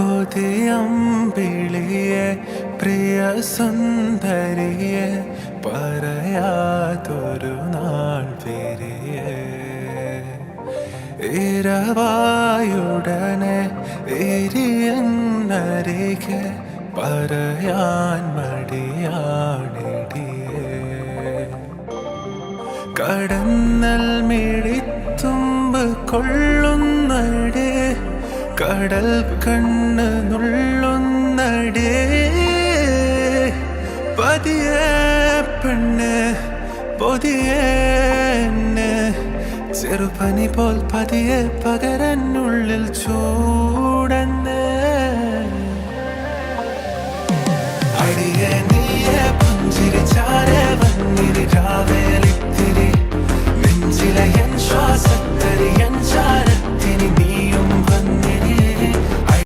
കൊതിയമ്പിളിയെ പ്രിയ സുന്ദരിയെ പറയാതൊരു നാൾ വരിയെ ഇരവായുടനെ എരിയന്നരികെ പറയാൻ മടിയാണിടിയേ കടന്നൽ മിഴിത്തുമ്പ് കൊള്ളുന്നടേ കടൽ കണ്ണ് നുള്ളുന്നടേ പതിയെ പെണ്ണ് പൊതിയെ ചെറുപനി പോൽ പതിയെ പകരനുള്ളിൽ ചൂടന്ന്